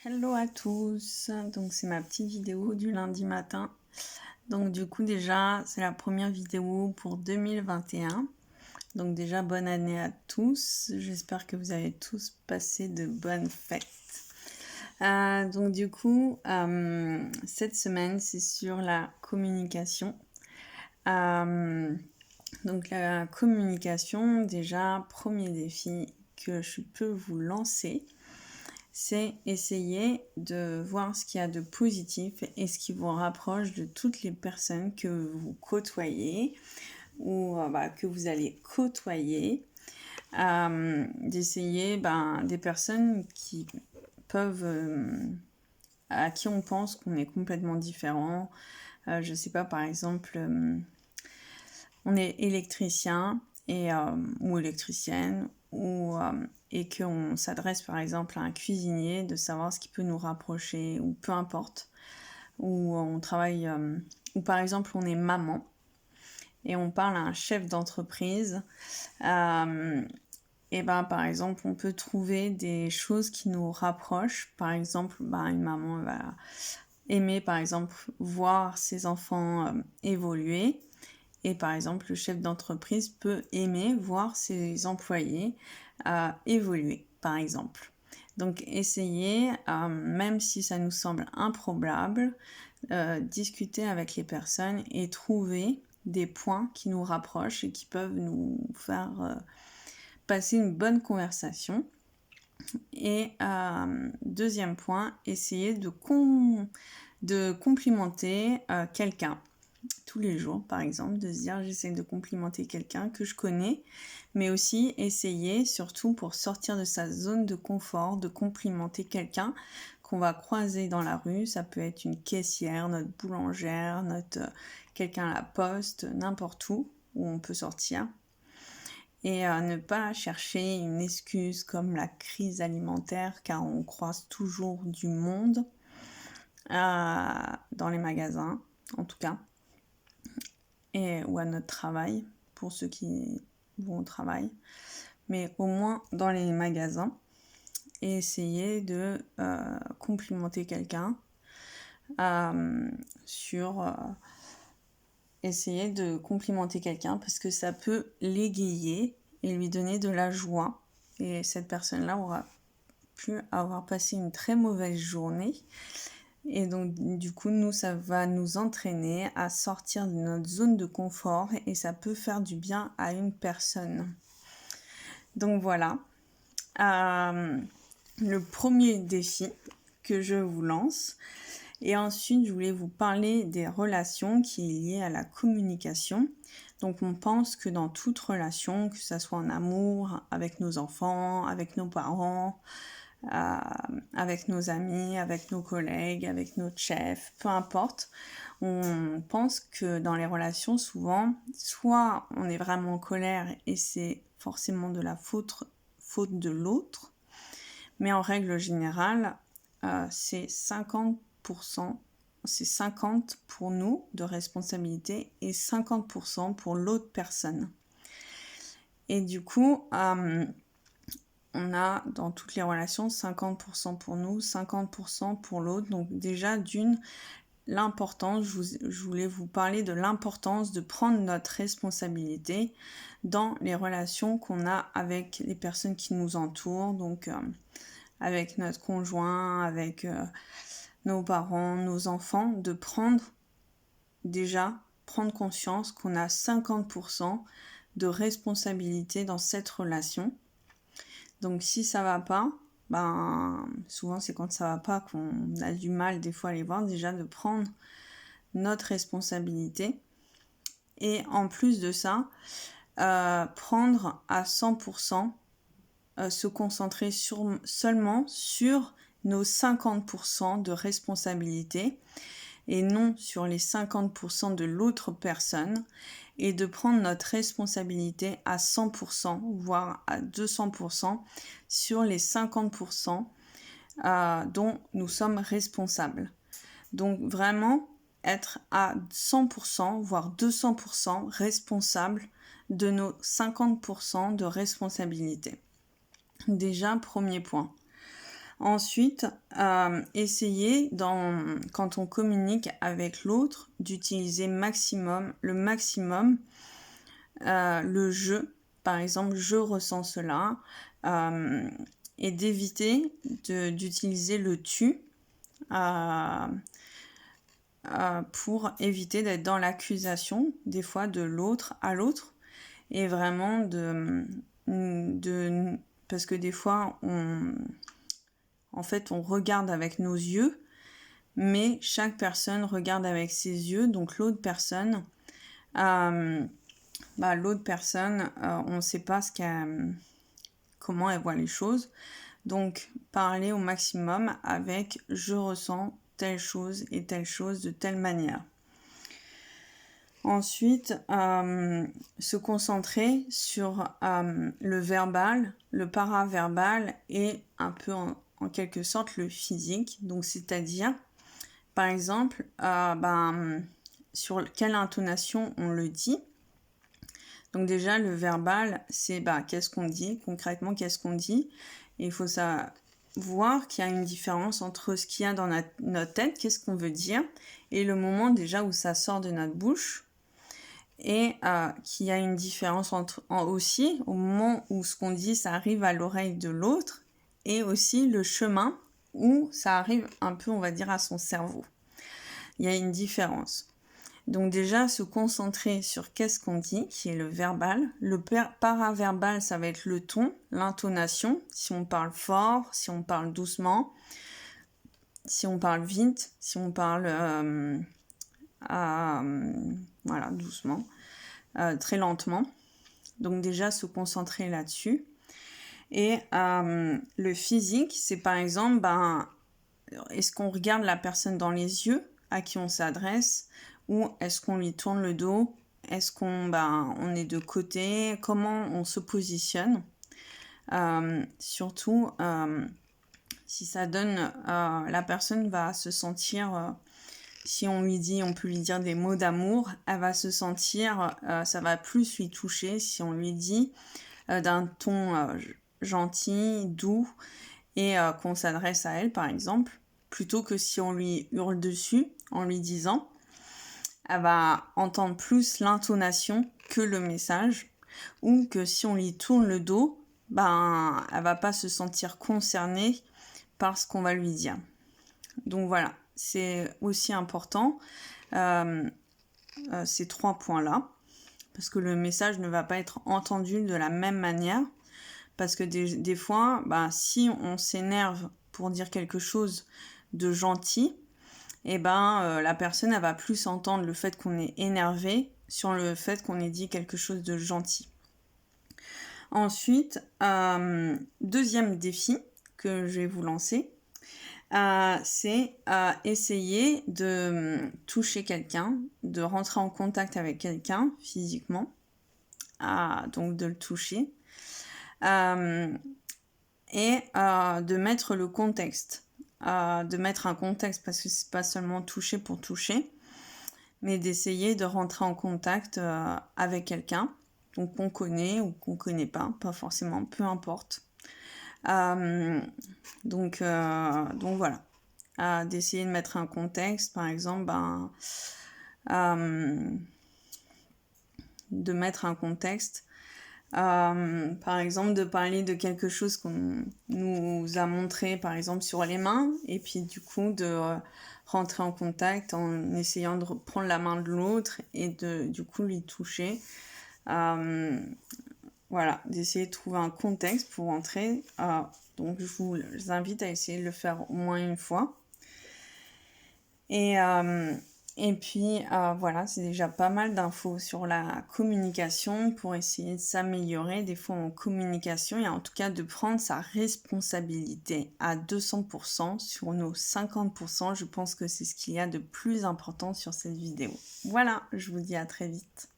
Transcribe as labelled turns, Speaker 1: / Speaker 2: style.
Speaker 1: Hello à tous, donc c'est ma petite vidéo du lundi matin. Donc du coup déjà c'est la première vidéo pour 2021. Donc déjà bonne année à tous, j'espère que vous avez tous passé de bonnes fêtes. Donc du coup cette semaine c'est sur la communication. Donc la communication, déjà premier défi que je peux vous lancer, c'est essayer de voir ce qu'il y a de positif et ce qui vous rapproche de toutes les personnes que vous côtoyez ou que vous allez côtoyer. D'essayer des personnes qui peuvent, à qui on pense qu'on est complètement différent. Je sais pas, par exemple, on est électricien ou électricienne et qu'on s'adresse par exemple à un cuisinier, de savoir ce qui peut nous rapprocher ou peu importe, ou on travaille, ou par exemple on est maman et on parle à un chef d'entreprise, et par exemple on peut trouver des choses qui nous rapprochent. Par exemple une maman va aimer par exemple voir ses enfants évoluer. Et par exemple, le chef d'entreprise peut aimer voir ses employés évoluer, par exemple. Donc, essayez, même si ça nous semble improbable, discuter avec les personnes et trouver des points qui nous rapprochent et qui peuvent nous faire passer une bonne conversation. Et deuxième point, essayez de complimenter quelqu'un. Tous les jours, par exemple, de se dire j'essaie de complimenter quelqu'un que je connais, mais aussi essayer, surtout pour sortir de sa zone de confort, de complimenter quelqu'un qu'on va croiser dans la rue. Ça peut être une caissière, notre boulangère, quelqu'un à la poste, n'importe où on peut sortir. Et ne pas chercher une excuse comme la crise alimentaire, car on croise toujours du monde dans les magasins, en tout cas. Ou à notre travail, pour ceux qui vont au travail, mais au moins dans les magasins, et essayer de complimenter quelqu'un essayer de complimenter quelqu'un parce que ça peut l'égayer et lui donner de la joie, et cette personne-là aura pu avoir passé une très mauvaise journée. Et donc, du coup, nous, ça va nous entraîner à sortir de notre zone de confort et ça peut faire du bien à une personne. Donc, voilà. Le premier défi que je vous lance. Et ensuite, je voulais vous parler des relations qui est liée à la communication. Donc, on pense que dans toute relation, que ça soit en amour, avec nos enfants, avec nos parents, avec nos amis, avec nos collègues, avec notre chef, peu importe, on pense que dans les relations, souvent, soit on est vraiment en colère et c'est forcément de la faute de l'autre, mais en règle générale, c'est 50%, c'est 50 pour nous de responsabilité et 50% pour l'autre personne. Et du coup, on a dans toutes les relations 50% pour nous, 50% pour l'autre. Donc déjà l'importance, je voulais vous parler de l'importance de prendre notre responsabilité dans les relations qu'on a avec les personnes qui nous entourent, donc avec notre conjoint, avec nos parents, nos enfants, de prendre conscience qu'on a 50% de responsabilité dans cette relation. Donc si ça va pas, souvent c'est quand ça va pas qu'on a du mal des fois à les voir, déjà de prendre notre responsabilité. Et en plus de ça, prendre à 100%, se concentrer seulement sur nos 50% de responsabilité et non sur les 50% de l'autre personne, et de prendre notre responsabilité à 100%, voire à 200% sur les 50% dont nous sommes responsables. Donc vraiment être à 100%, voire 200% responsable de nos 50% de responsabilité. Déjà, premier point. Ensuite, essayez, quand on communique avec l'autre, d'utiliser le maximum, le je. Par exemple, je ressens cela, et d'éviter d'utiliser le tu pour éviter d'être dans l'accusation, des fois de l'autre à l'autre, et vraiment parce que des fois, en fait, on regarde avec nos yeux, mais chaque personne regarde avec ses yeux, donc l'autre personne, on ne sait pas comment elle voit les choses. Donc, parler au maximum avec « je ressens telle chose et telle chose de telle manière ». Ensuite, se concentrer sur le verbal, le paraverbal et un peu en quelque sorte le physique. Donc, c'est-à-dire, par exemple, sur quelle intonation on le dit. Donc déjà, le verbal, c'est qu'est-ce qu'on dit, concrètement, qu'est-ce qu'on dit. Et il faut voir qu'il y a une différence entre ce qu'il y a dans notre tête, qu'est-ce qu'on veut dire, et le moment déjà où ça sort de notre bouche. Et qu'il y a une différence aussi au moment où ce qu'on dit, ça arrive à l'oreille de l'autre, et aussi le chemin où ça arrive un peu, on va dire, à son cerveau. Il y a une différence. Donc déjà, se concentrer sur qu'est-ce qu'on dit, qui est le verbal. Le paraverbal, ça va être le ton, l'intonation, si on parle fort, si on parle doucement, si on parle vite, si on parle doucement, très lentement. Donc déjà, se concentrer là-dessus. Et le physique, c'est par exemple, est-ce qu'on regarde la personne dans les yeux à qui on s'adresse, ou est-ce qu'on lui tourne le dos? Est-ce qu'on on est de côté? Comment on se positionne? Surtout, si ça donne... la personne va se sentir... si on peut lui dire des mots d'amour, elle va se sentir... ça va plus lui toucher si on lui dit d'un ton gentil, doux, et qu'on s'adresse à elle, par exemple, plutôt que si on lui hurle dessus en lui disant... elle va entendre plus l'intonation que le message, ou que si on lui tourne le dos, elle va pas se sentir concernée par ce qu'on va lui dire. Donc voilà, c'est aussi important, ces 3 points-là, parce que le message ne va pas être entendu de la même manière, parce que des fois, si on s'énerve pour dire quelque chose de gentil, la personne, elle va plus entendre le fait qu'on est énervé sur le fait qu'on ait dit quelque chose de gentil. Ensuite, deuxième défi que je vais vous lancer, c'est essayer de toucher quelqu'un, de rentrer en contact avec quelqu'un physiquement, donc de le toucher, et de mettre le contexte. De mettre un contexte, parce que c'est pas seulement toucher pour toucher, mais d'essayer de rentrer en contact avec quelqu'un, donc qu'on connaît ou qu'on connaît pas forcément, peu importe. Donc voilà, d'essayer de mettre un contexte, par exemple, de mettre un contexte, par exemple de parler de quelque chose qu'on nous a montré par exemple sur les mains, et puis du coup de rentrer en contact en essayant de prendre la main de l'autre et de du coup lui toucher, voilà, d'essayer de trouver un contexte pour rentrer. Donc je vous invite à essayer de le faire au moins une fois. Et puis voilà, c'est déjà pas mal d'infos sur la communication pour essayer de s'améliorer des fois en communication, et en tout cas de prendre sa responsabilité à 200% sur nos 50%. Je pense que c'est ce qu'il y a de plus important sur cette vidéo. Voilà, je vous dis à très vite.